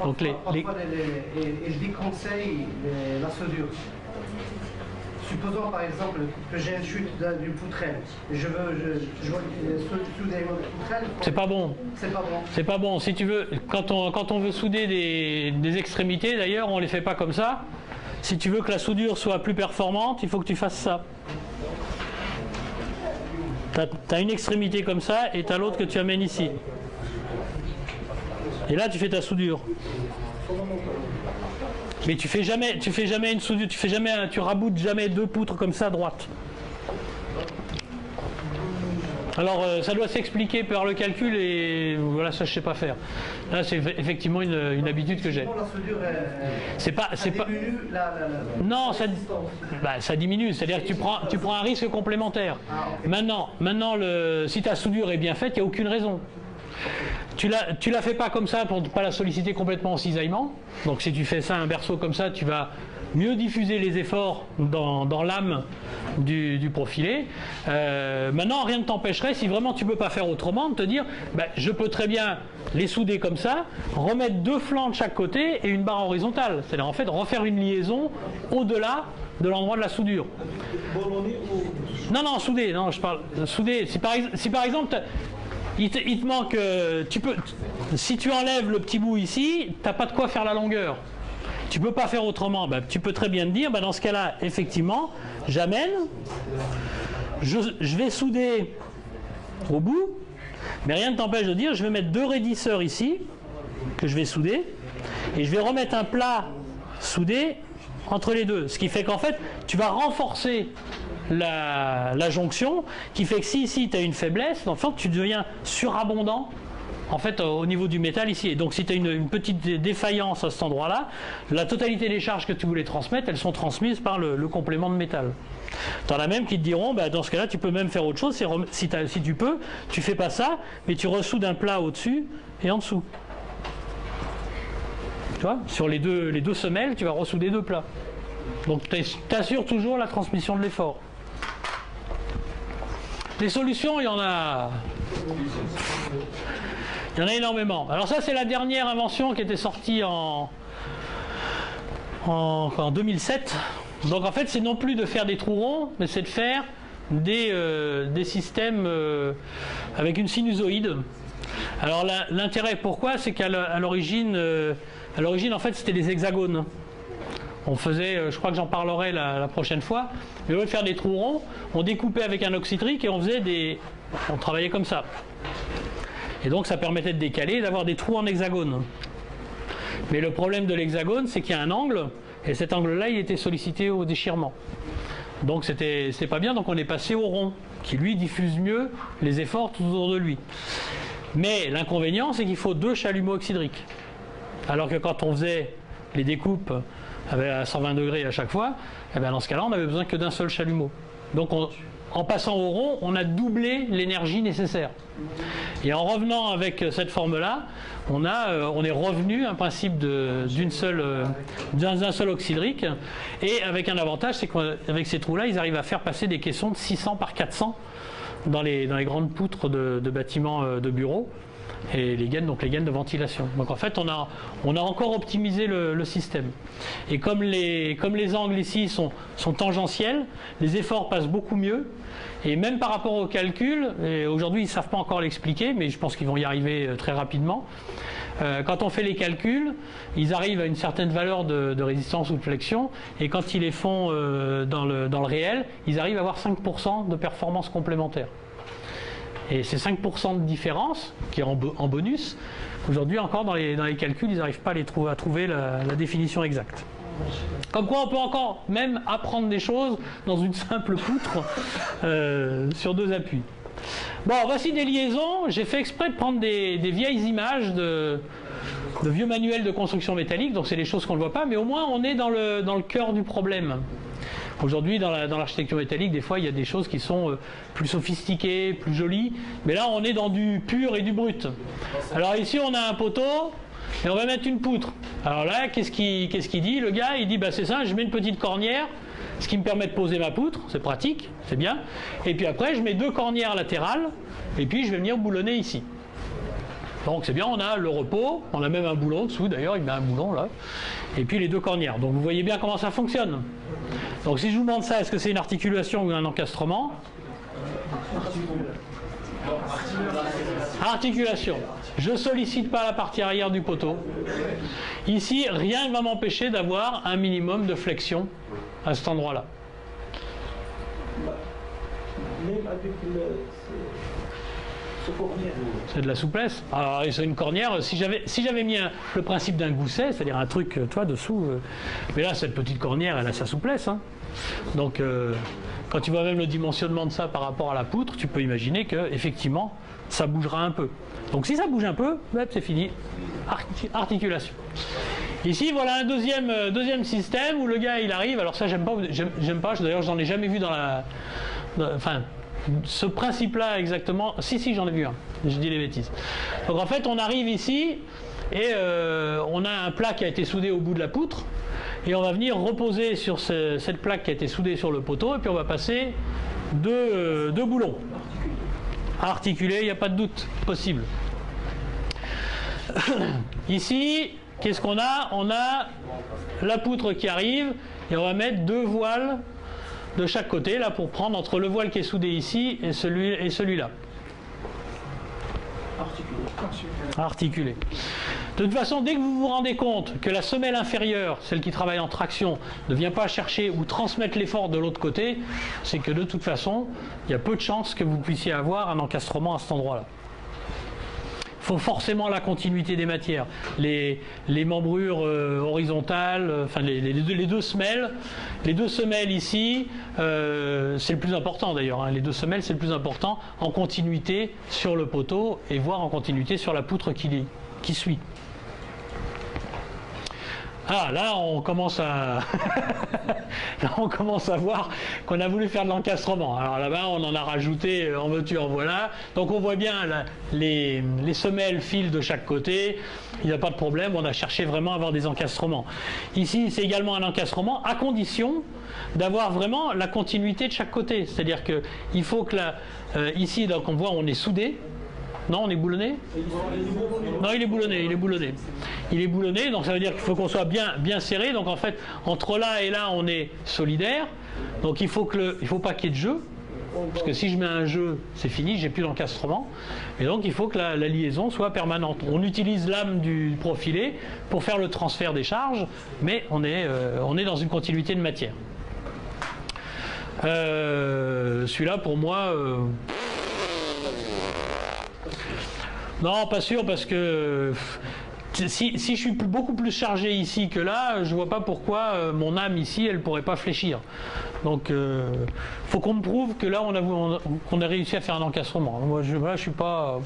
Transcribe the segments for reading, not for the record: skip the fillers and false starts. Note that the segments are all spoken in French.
Donc parfois, il déconseille la soudure. Supposons par exemple que j'ai une chute d'une poutrelle. Je veux souder une poutrelle. C'est pas bon. C'est pas bon. C'est pas bon. Si tu veux, quand on veut souder des extrémités, d'ailleurs, on les fait pas comme ça. Si tu veux que la soudure soit plus performante, il faut que tu fasses ça. Tu as une extrémité comme ça et tu as l'autre que tu amènes ici. Et là, tu fais ta soudure. Mais tu fais jamais une soudure, tu raboutes jamais deux poutres comme ça droite. Alors ça doit s'expliquer par le calcul et voilà, ça je sais pas faire. Là c'est effectivement une habitude que j'ai. Non, ça diminue, c'est-à-dire que tu prends un risque complémentaire. Maintenant si ta soudure est bien faite, il n'y a aucune raison. Tu la fais pas comme ça pour ne pas la solliciter complètement en cisaillement. Donc si tu fais ça un berceau comme ça, tu vas mieux diffuser les efforts dans l'âme du profilé. Maintenant, rien ne t'empêcherait, si vraiment tu ne peux pas faire autrement, de te dire je peux très bien les souder comme ça, remettre deux flancs de chaque côté et une barre horizontale. C'est-à-dire en fait refaire une liaison au-delà de l'endroit de la soudure. Non, souder, non, je parle souder. Si par exemple il te manque, si tu enlèves le petit bout ici, tu n'as pas de quoi faire la longueur. Tu ne peux pas faire autrement. Tu peux très bien te dire, dans ce cas-là, effectivement, j'amène, je vais souder au bout, mais rien ne t'empêche de dire, je vais mettre deux raidisseurs ici, que je vais souder, et je vais remettre un plat soudé entre les deux. Ce qui fait qu'en fait, tu vas renforcer la jonction, qui fait que si ici tu as une faiblesse, en fait, tu deviens surabondant en fait au niveau du métal ici. Et donc si tu as une petite défaillance à cet endroit-là, la totalité des charges que tu voulais transmettre, elles sont transmises par le complément de métal. Tu en as même qui te diront, dans ce cas-là, tu peux même faire autre chose. Si tu peux, tu fais pas ça, mais tu ressoudes un plat au-dessus et en dessous. Tu vois, sur les deux semelles, tu vas ressouder deux plats. Donc tu assures toujours la transmission de l'effort. Les solutions, il y en a énormément. Alors ça, c'est la dernière invention qui était sortie en 2007. Donc en fait, c'est non plus de faire des trous ronds, mais c'est de faire des systèmes avec une sinusoïde. Alors l'intérêt, pourquoi? C'est qu'à l'origine, en fait, c'était des hexagones. On faisait, je crois que j'en parlerai la prochaine fois, mais au lieu de faire des trous ronds, on découpait avec un oxydrique et on travaillait comme ça. Et donc ça permettait de décaler et d'avoir des trous en hexagone. Mais le problème de l'hexagone, c'est qu'il y a un angle, et cet angle-là, il était sollicité au déchirement. Donc c'était pas bien, donc on est passé au rond, qui lui diffuse mieux les efforts tout autour de lui. Mais l'inconvénient, c'est qu'il faut deux chalumeaux oxydriques. Alors que quand on faisait les découpes à 120 degrés à chaque fois, dans ce cas-là, on n'avait besoin que d'un seul chalumeau. Donc en passant au rond, on a doublé l'énergie nécessaire. Et en revenant avec cette forme-là, on est revenu à un principe d'un seul oxydrique, et avec un avantage, c'est qu'avec ces trous-là, ils arrivent à faire passer des caissons de 600 par 400 dans les grandes poutres de bâtiments de bureaux, et les gaines de ventilation. Donc en fait, on a encore optimisé le système. Et comme les angles ici sont tangentiels, les efforts passent beaucoup mieux. Et même par rapport au calcul, et aujourd'hui ils ne savent pas encore l'expliquer, mais je pense qu'ils vont y arriver très rapidement. Quand on fait les calculs, ils arrivent à une certaine valeur de résistance ou de flexion, et quand ils les font dans le réel, ils arrivent à avoir 5% de performance complémentaire. Et ces 5% de différence, qui est en bonus, aujourd'hui encore dans les calculs, ils n'arrivent pas à trouver la définition exacte. Comme quoi on peut encore même apprendre des choses dans une simple poutre sur deux appuis. Bon, voici des liaisons. J'ai fait exprès de prendre des vieilles images de vieux manuels de construction métallique, donc c'est des choses qu'on ne voit pas, mais au moins on est dans le cœur du problème. Aujourd'hui, dans l'architecture métallique, des fois, il y a des choses qui sont plus sophistiquées, plus jolies. Mais là, on est dans du pur et du brut. Alors ici, on a un poteau et on va mettre une poutre. Alors là, qu'est-ce qu'il dit? Le gars, il dit, c'est ça, je mets une petite cornière, ce qui me permet de poser ma poutre. C'est pratique, c'est bien. Et puis après, je mets deux cornières latérales et puis je vais venir boulonner ici. Donc c'est bien, on a le repos, on a même un boulon dessous d'ailleurs, il met un boulon là, et puis les deux cornières. Donc vous voyez bien comment ça fonctionne. Donc si je vous demande ça, est-ce que c'est une articulation ou un encastrement? Articulation. Je ne sollicite pas la partie arrière du poteau. Ici, rien ne va m'empêcher d'avoir un minimum de flexion à cet endroit-là. Même avec ce cornière. C'est de la souplesse. Alors, c'est une cornière. Si j'avais mis le principe d'un gousset, c'est-à-dire un truc, toi, dessous. Mais là, cette petite cornière, elle a sa souplesse. Hein. Donc, quand tu vois même le dimensionnement de ça par rapport à la poutre, tu peux imaginer que effectivement, ça bougera un peu. Donc, si ça bouge un peu, c'est fini. Articulation. Ici, voilà un deuxième système où le gars, il arrive. Alors ça, j'aime pas. D'ailleurs, je n'en ai jamais vu dans la... Enfin, ce principe-là exactement. Si, j'en ai vu un. Je dis les bêtises. Donc en fait, on arrive ici et on a un plat qui a été soudé au bout de la poutre et on va venir reposer sur cette plaque qui a été soudée sur le poteau et puis on va passer deux boulons. Articulés, il n'y a pas de doute possible. Ici, qu'est-ce qu'on a? On a la poutre qui arrive et on va mettre deux voiles de chaque côté là pour prendre entre le voile qui est soudé ici et celui-là. Articulé. De toute façon, dès que vous vous rendez compte que la semelle inférieure, celle qui travaille en traction, ne vient pas chercher ou transmettre l'effort de l'autre côté, c'est que de toute façon, il y a peu de chances que vous puissiez avoir un encastrement à cet endroit-là. Il faut forcément la continuité des matières. Les membrures horizontales, enfin les deux semelles. Les deux semelles ici, c'est le plus important d'ailleurs. Hein. Les deux semelles, c'est le plus important en continuité sur le poteau et voire en continuité sur la poutre qui suit. Ah, là, on commence à voir qu'on a voulu faire de l'encastrement. Alors là-bas, on en a rajouté en veux-tu, en voilà. Donc on voit bien là, les semelles filent de chaque côté. Il n'y a pas de problème. On a cherché vraiment à avoir des encastrements. Ici, c'est également un encastrement à condition d'avoir vraiment la continuité de chaque côté. C'est-à-dire qu'il faut que ici, donc on voit, on est soudé. Non, on est boulonné? Non, il est boulonné. Il est boulonné, donc ça veut dire qu'il faut qu'on soit bien serré. Donc en fait, entre là et là, on est solidaire. Donc il faut pas qu'il y ait de jeu. Parce que si je mets un jeu, c'est fini, j'ai plus d'encastrement. Et donc il faut que la liaison soit permanente. On utilise l'âme du profilé pour faire le transfert des charges, mais on est dans une continuité de matière. Celui-là, pour moi... Non, pas sûr, parce que si je suis beaucoup plus chargé ici que là, je vois pas pourquoi mon âme ici, elle pourrait pas fléchir. Donc, faut qu'on me prouve que là, qu'on a réussi à faire un encastrement. Moi, je suis pas...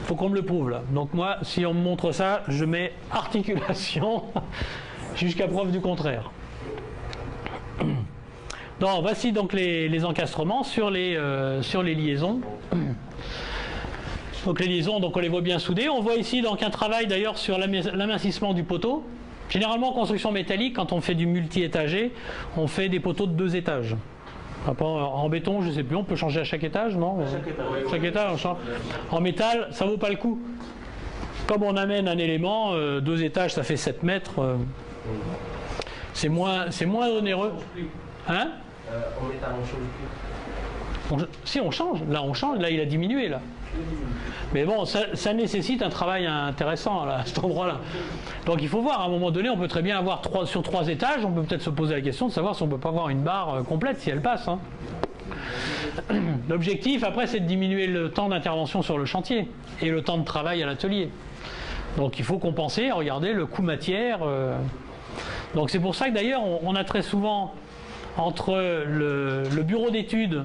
Faut qu'on me le prouve, là. Donc moi, si on me montre ça, je mets articulation jusqu'à preuve du contraire. Donc, voici donc les encastrements sur les liaisons. Donc les liaisons, donc on les voit bien soudées. On voit ici donc un travail d'ailleurs sur l'amincissement du poteau. Généralement en construction métallique, quand on fait du multi-étagé, on fait des poteaux de 2 étages. Après, en béton, je ne sais plus, on peut changer à chaque étage, non? Chaque étage, on change. En métal, ça ne vaut pas le coup. Comme on amène un élément, 2 étages, ça fait 7 mètres. C'est moins onéreux. Hein? En métal, on change plus. Si on change, là il a diminué là. Mais bon, ça nécessite un travail intéressant là, à cet endroit-là. Donc il faut voir, à un moment donné, on peut très bien avoir sur 3 étages, on peut peut-être se poser la question de savoir si on ne peut pas avoir une barre complète si elle passe. Hein. L'objectif après, c'est de diminuer le temps d'intervention sur le chantier et le temps de travail à l'atelier. Donc il faut compenser, regardez le coût matière. Donc c'est pour ça que d'ailleurs on a très souvent entre le bureau d'études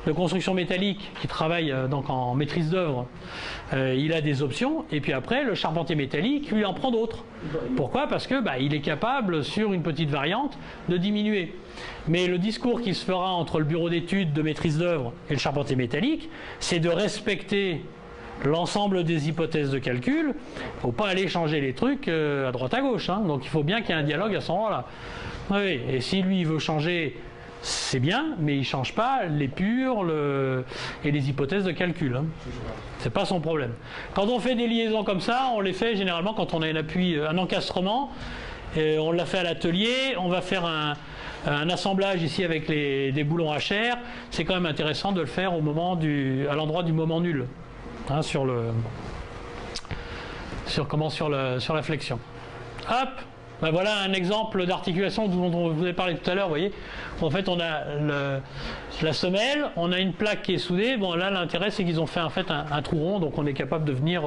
de construction métallique qui travaille donc en maîtrise d'œuvre, il a des options, et puis après le charpentier métallique lui en prend d'autres. Pourquoi? Parce que il est capable sur une petite variante de diminuer. Mais le discours qui se fera entre le bureau d'études de maîtrise d'œuvre et le charpentier métallique, c'est de respecter l'ensemble des hypothèses de calcul. Il ne faut pas aller changer les trucs à droite à gauche. Hein. Donc il faut bien qu'il y ait un dialogue à ce moment-là. Oui, et si lui il veut changer c'est bien, mais il ne change pas l'épure et les hypothèses de calcul. Hein. Ce n'est pas son problème. Quand on fait des liaisons comme ça, on les fait généralement quand on a un encastrement. Et on l'a fait à l'atelier. On va faire un assemblage ici avec des boulons HR. C'est quand même intéressant de le faire à l'endroit du moment nul, hein, sur la flexion. Hop. Ben voilà un exemple d'articulation dont on vous ai parlé tout à l'heure, vous voyez. En fait, on a la semelle, on a une plaque qui est soudée. Bon, là, l'intérêt, c'est qu'ils ont fait en fait un trou rond, donc on est capable de venir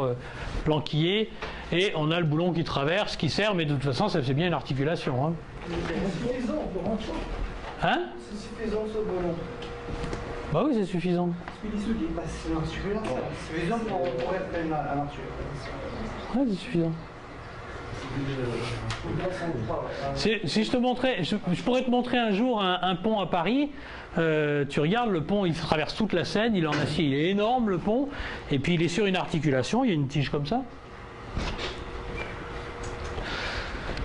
l'enquiller. Et on a le boulon qui traverse, qui sert, mais de toute façon, ça fait bien une articulation. Hein. C'est suffisant pour un choix. Hein? C'est suffisant ce boulon. Bah oui, c'est suffisant. Il est soudé. Bah, c'est suffisant. C'est suffisant pour être un articulation. Ouais, c'est suffisant. Si je te montrais, je pourrais te montrer un jour un pont à Paris. Tu regardes le pont, il traverse toute la Seine, il est en acier, il est énorme le pont, et puis il est sur une articulation, il y a une tige comme ça.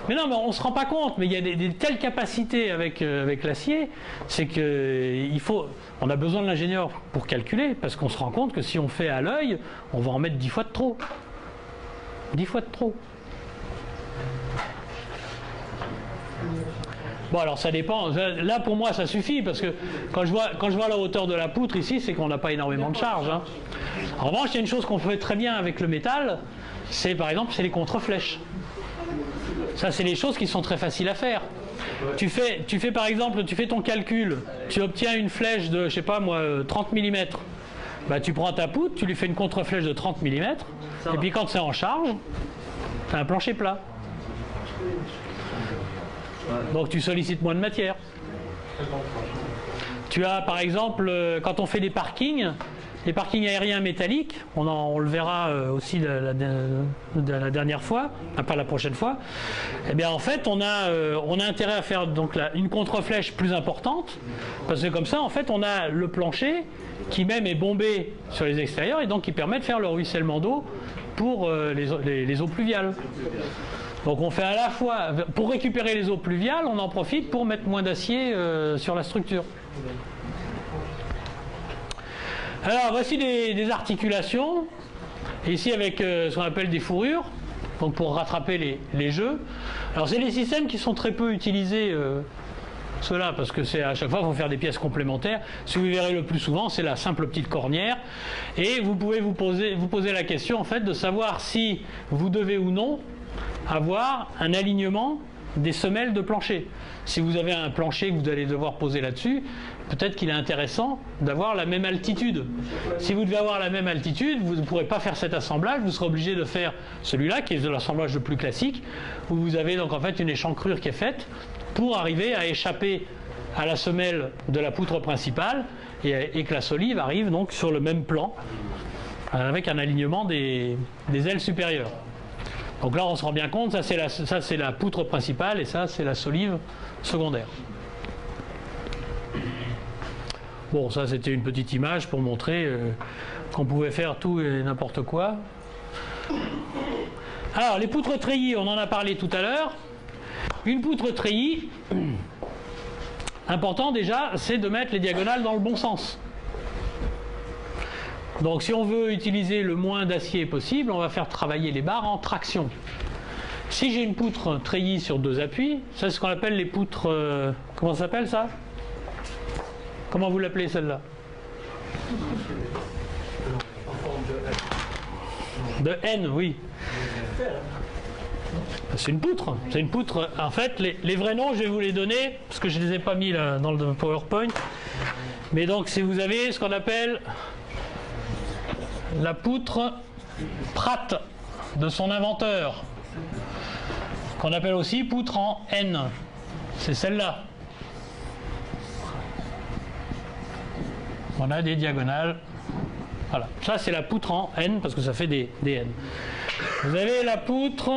Mais non, mais on ne se rend pas compte, mais il y a des telles capacités avec l'acier, c'est on a besoin de l'ingénieur pour calculer, parce qu'on se rend compte que si on fait à l'œil, on va en mettre 10 fois de trop. 10 fois de trop. Bon, alors ça dépend. Là, pour moi, ça suffit, parce que quand je vois la hauteur de la poutre ici, c'est qu'on n'a pas énormément de charge. Hein. En revanche, il y a une chose qu'on fait très bien avec le métal, c'est par exemple, c'est les contre-flèches. Ça, c'est les choses qui sont très faciles à faire. Tu fais par exemple, tu fais ton calcul, tu obtiens une flèche de, je sais pas moi, 30 mm. Bah, tu prends ta poutre, tu lui fais une contre-flèche de 30 mm, et puis quand c'est en charge, tu as un plancher plat. Donc tu sollicites moins de matière. Tu as par exemple, quand on fait des parkings aériens métalliques, on le verra aussi la dernière fois, pas la prochaine fois, eh bien en fait on a intérêt à faire donc une contre-flèche plus importante, parce que comme ça en fait on a le plancher qui même est bombé sur les extérieurs et donc qui permet de faire le ruissellement d'eau pour les eaux pluviales. Donc on fait à la fois, pour récupérer les eaux pluviales, on en profite pour mettre moins d'acier sur la structure. Alors voici des articulations, ici avec ce qu'on appelle des fourrures, donc pour rattraper les jeux. Alors c'est des systèmes qui sont très peu utilisés, ceux-là, parce que c'est à chaque fois il faut faire des pièces complémentaires. Ce que vous verrez le plus souvent, c'est la simple petite cornière, et vous pouvez vous poser la question en fait de savoir si vous devez ou non avoir un alignement des semelles de plancher. Si vous avez un plancher que vous allez devoir poser là-dessus, peut-être qu'il est intéressant d'avoir la même altitude. Si vous devez avoir la même altitude, vous ne pourrez pas faire cet assemblage, vous serez obligé de faire celui-là, qui est l'assemblage le plus classique, où vous avez donc en fait une échancrure qui est faite pour arriver à échapper à la semelle de la poutre principale et que la solive arrive donc sur le même plan, avec un alignement des ailes supérieures. Donc là on se rend bien compte, ça c'est la poutre principale et ça c'est la solive secondaire. Bon, ça c'était une petite image pour montrer qu'on pouvait faire tout et n'importe quoi. Alors les poutres treillis, on en a parlé tout à l'heure. Une poutre treillis, important déjà, c'est de mettre les diagonales dans le bon sens. Donc si on veut utiliser le moins d'acier possible, on va faire travailler les barres en traction. Si j'ai une poutre treillis sur 2 appuis, ça c'est ce qu'on appelle les poutres... comment ça s'appelle ça? Comment vous l'appelez celle-là? De N, oui. C'est une poutre. C'est une poutre. En fait, les vrais noms, je vais vous les donner, parce que je ne les ai pas mis là, dans le PowerPoint. Mais donc, si vous avez ce qu'on appelle la poutre Pratt de son inventeur, qu'on appelle aussi poutre en N. C'est celle-là. On a des diagonales. Voilà. Ça, c'est la poutre en N, parce que ça fait des N. Vous avez la poutre